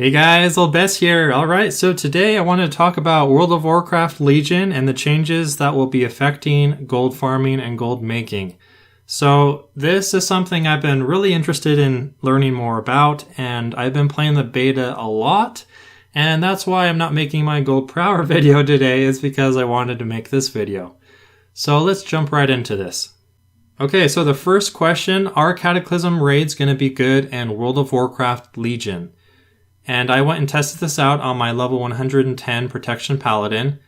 Hey guys, oldbess here. Alright, so today I want to talk about World of Warcraft Legion and the changes that will be affecting gold farming and gold making. So this is something I've been really interested in learning more about, and I've been playing the beta a lot, and that's why I'm not making my gold per hour video today, is because I wanted to make this video. So let's jump right into this. Okay, so the first question, are Cataclysm Raids going to be good in World of Warcraft Legion? And I went and tested this out on my level 110 Protection Paladin,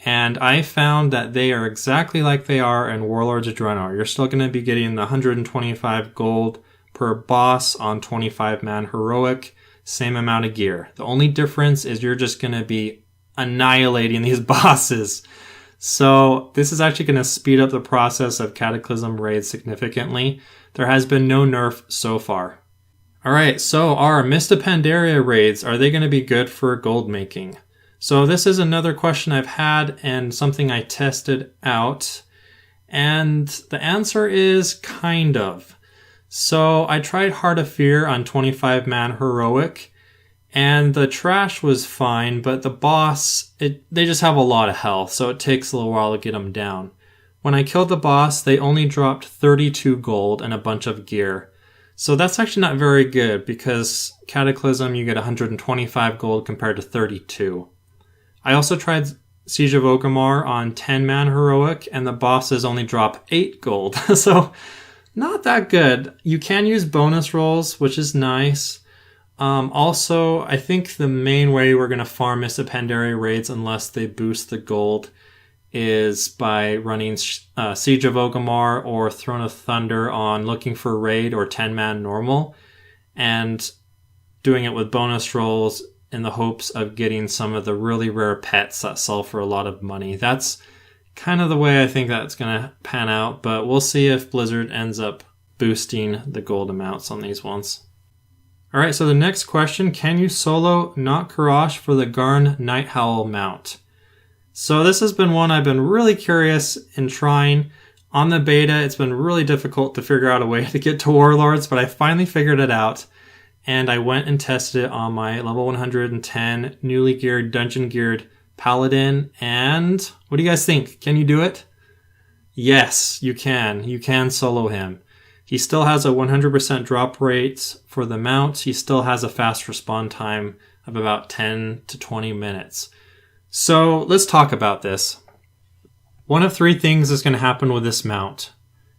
and I found that they are exactly like they are in Warlords of Draenor. You're still going to be getting the 125 gold per boss on 25-man heroic, same amount of gear. The only difference is you're just going to be annihilating these bosses. So this is actually going to speed up the process of Cataclysm Raids significantly. There has been no nerf so far. Alright, so are Mist of Pandaria raids, are they going to be good for gold making? So this is another question I've had and something I tested out. And the answer is kind of. So I tried Heart of Fear on 25-man heroic, and the trash was fine, but the boss, they just have a lot of health, so it takes a little while to get them down. When I killed the boss, they only dropped 32 gold and a bunch of gear. So that's actually not very good, because Cataclysm you get 125 gold compared to 32. I also tried Siege of Orgrimmar on 10-man heroic, and the bosses only drop 8 gold. So not that good. You can use bonus rolls, which is nice. Also, I think the main way we're going to farm Mist of Pandaria raids, unless they boost the gold, is by running Siege of Orgrimmar or Throne of Thunder on Looking for Raid or 10-man normal, and doing it with bonus rolls in the hopes of getting some of the really rare pets that sell for a lot of money. That's kind of the way I think that's going to pan out, but we'll see if Blizzard ends up boosting the gold amounts on these ones. Alright, so the next question, can you solo Nok-Karosh for the Garn Nighthowl mount? So this has been one I've been really curious in trying. On the beta, it's been really difficult to figure out a way to get to Warlords, but I finally figured it out. And I went and tested it on my level 110 newly geared, dungeon geared Paladin. And what do you guys think? Can you do it? Yes, you can. You can solo him. He still has a 100% drop rate for the mount. He still has a fast respawn time of about 10 to 20 minutes. So let's talk about this. One of three things is going to happen with this mount.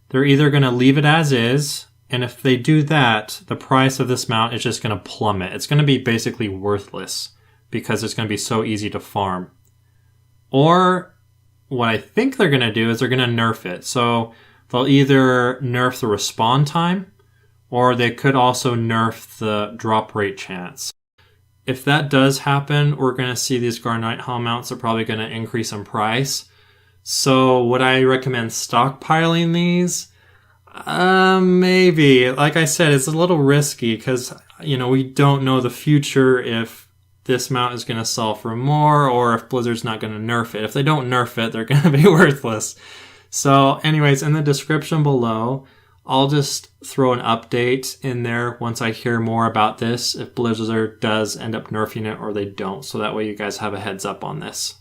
They're either going to leave it as is, and if they do that, the price of this mount is just going to plummet. It's going to be basically worthless because it's going to be so easy to farm. Or what I think they're going to do is they're going to nerf it. So they'll either nerf the respawn time, or they could also nerf the drop rate chance. If that does happen, we're going to see these Garn Nighthowl mounts are probably going to increase in price. So would I recommend stockpiling these? Maybe. Like I said, it's a little risky because, we don't know the future if this mount is going to sell for more or if Blizzard's not going to nerf it. If they don't nerf it, they're going to be worthless. So anyways, in the description below, I'll just throw an update in there once I hear more about this, if Blizzard does end up nerfing it or they don't, so that way you guys have a heads up on this.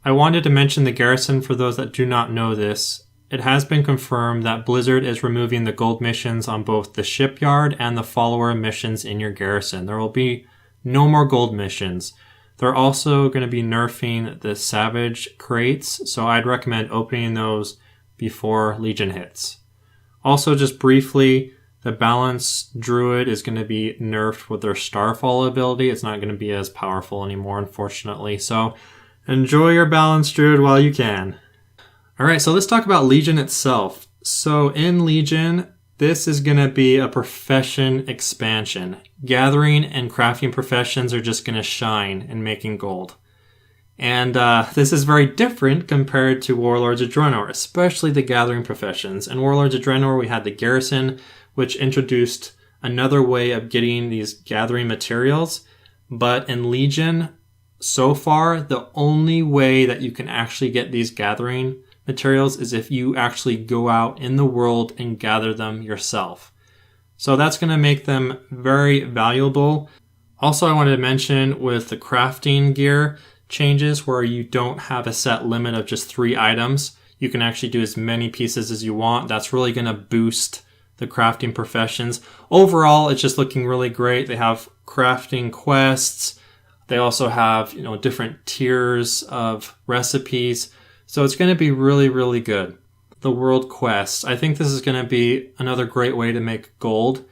I wanted to mention the Garrison for those that do not know this. It has been confirmed that Blizzard is removing the gold missions on both the shipyard and the follower missions in your Garrison. There will be no more gold missions. They're also going to be nerfing the Savage crates, so I'd recommend opening those before Legion hits. Also, just briefly, the Balance Druid is going to be nerfed with their Starfall ability. It's not going to be as powerful anymore, unfortunately. So, enjoy your Balance Druid while you can. Alright, so let's talk about Legion itself. So, in Legion, this is going to be a profession expansion. Gathering and crafting professions are just going to shine in making gold. And this is very different compared to Warlords of Draenor, especially the gathering professions. In Warlords of Draenor, we had the Garrison, which introduced another way of getting these gathering materials. But in Legion, so far, the only way that you can actually get these gathering materials is if you actually go out in the world and gather them yourself. So that's going to make them very valuable. Also, I wanted to mention with the crafting gear changes where you don't have a set limit of just 3 items. You can actually do as many pieces as you want. That's really going to boost the crafting professions. Overall, it's just looking really great. They have crafting quests. They also have, different tiers of recipes. So it's going to be really, really good. The world quests. I think this is going to be another great way to make gold.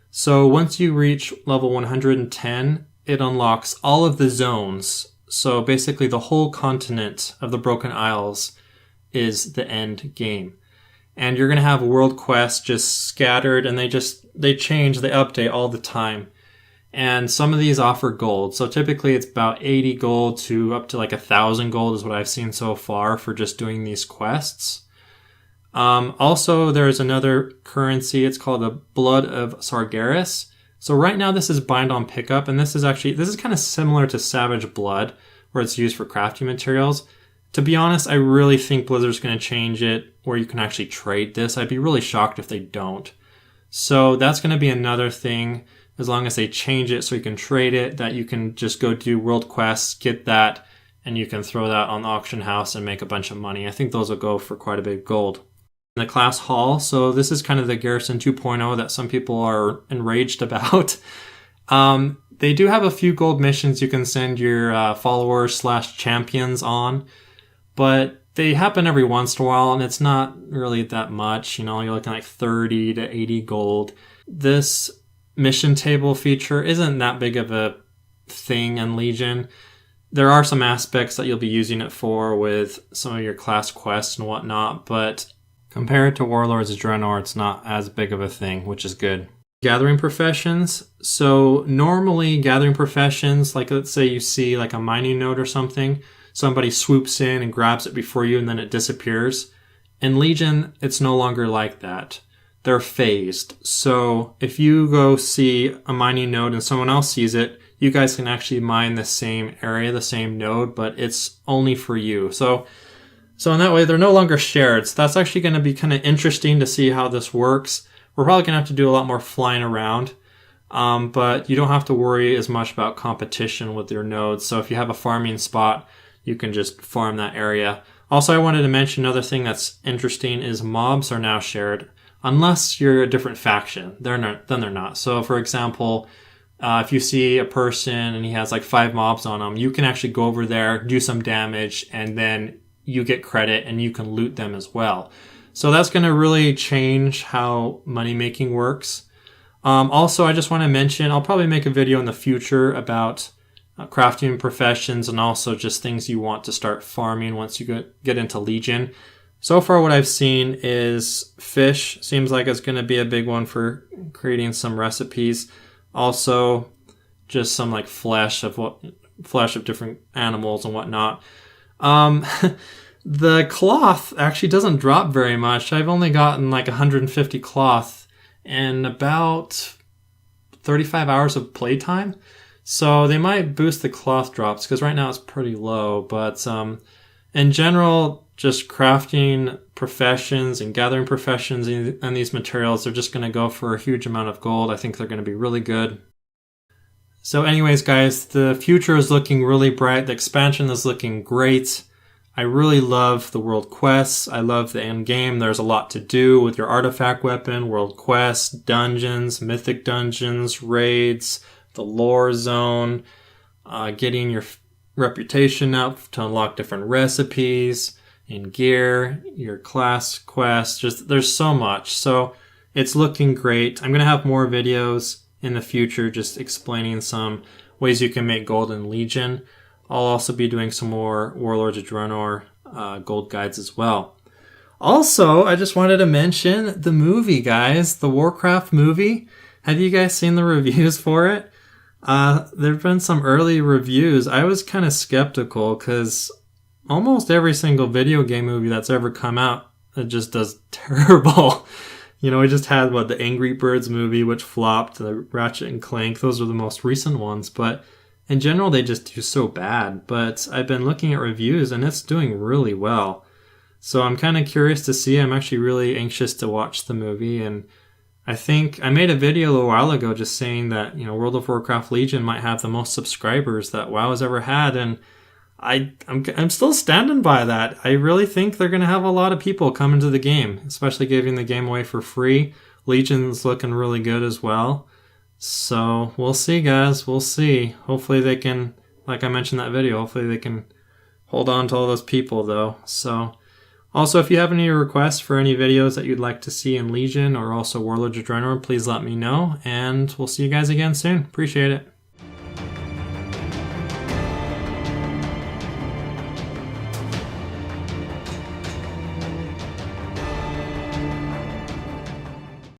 So once you reach level 110, it unlocks all of the zones. So basically the whole continent of the Broken Isles is the end game. And you're going to have world quests just scattered, and they change, they update all the time. And some of these offer gold. So typically it's about 80 gold to up to like 1,000 gold is what I've seen so far for just doing these quests. Also, there's another currency. It's called the Blood of Sargeras. So right now this is bind on pickup, and this is kind of similar to Savage Blood, where it's used for crafting materials. To be honest, I really think Blizzard's going to change it where you can actually trade this. I'd be really shocked if they don't. So that's going to be another thing, as long as they change it so you can trade it, that you can just go do world quests, get that, and you can throw that on the auction house and make a bunch of money. I think those will go for quite a bit of gold. The class hall. So this is kind of the Garrison 2.0 that some people are enraged about. They do have a few gold missions you can send your followers/champions on, but they happen every once in a while, and it's not really that much. You're looking like 30 to 80 gold. This mission table feature isn't that big of a thing in Legion. There are some aspects that you'll be using it for with some of your class quests and whatnot, but compared to Warlords of Draenor, it's not as big of a thing, which is good. Gathering professions. So normally gathering professions, like let's say you see like a mining node or something, somebody swoops in and grabs it before you and then it disappears. In Legion, it's no longer like that. They're phased. So if you go see a mining node and someone else sees it, you guys can actually mine the same area, the same node, but it's only for you. So in that way, they're no longer shared. So that's actually going to be kind of interesting to see how this works. We're probably going to have to do a lot more flying around, but you don't have to worry as much about competition with your nodes. So if you have a farming spot, you can just farm that area. Also, I wanted to mention another thing that's interesting is mobs are now shared, unless you're a different faction. Then they're not. So for example, if you see a person and he has like 5 mobs on him, you can actually go over there, do some damage, and then you get credit and you can loot them as well. So that's going to really change how money making works. Also, I just want to mention, I'll probably make a video in the future about crafting professions and also just things you want to start farming once you get into Legion. So far what I've seen is fish. Seems like it's going to be a big one for creating some recipes. Also, just some like flesh of different animals and whatnot. The cloth actually doesn't drop very much. I've only gotten like 150 cloth in about 35 hours of playtime. So they might boost the cloth drops because right now it's pretty low. But in general, just crafting professions and gathering professions and these materials, they're just going to go for a huge amount of gold. I think they're going to be really good. So anyways, guys, the future is looking really bright. The expansion is looking great. I really love the world quests. I love the end game. There's a lot to do with your artifact weapon, world quests, dungeons, mythic dungeons, raids, the lore zone, getting your reputation up to unlock different recipes and gear, your class quests. Just there's so much. So it's looking great. I'm going to have more videos in the future just explaining some ways you can make gold in Legion. I'll also be doing some more Warlords of Draenor gold guides as well. Also, I just wanted to mention the movie, guys. The Warcraft movie. Have you guys seen the reviews for it? There have been some early reviews. I was kind of skeptical because almost every single video game movie that's ever come out, it just does terrible. We just had, the Angry Birds movie, which flopped, the Ratchet and Clank. Those are the most recent ones, but in general, they just do so bad. But I've been looking at reviews, and it's doing really well. So I'm kind of curious to see. I'm actually really anxious to watch the movie, and I think I made a video a little while ago just saying that, World of Warcraft Legion might have the most subscribers that WoW has ever had, and I'm still standing by that. I really think they're going to have a lot of people come into the game, especially giving the game away for free. Legion's looking really good as well. So we'll see, guys. We'll see. Hopefully they can, like I mentioned in that video, hopefully they can hold on to all those people, though. So also, if you have any requests for any videos that you'd like to see in Legion or also Warlords of Draenor, please let me know. And we'll see you guys again soon. Appreciate it.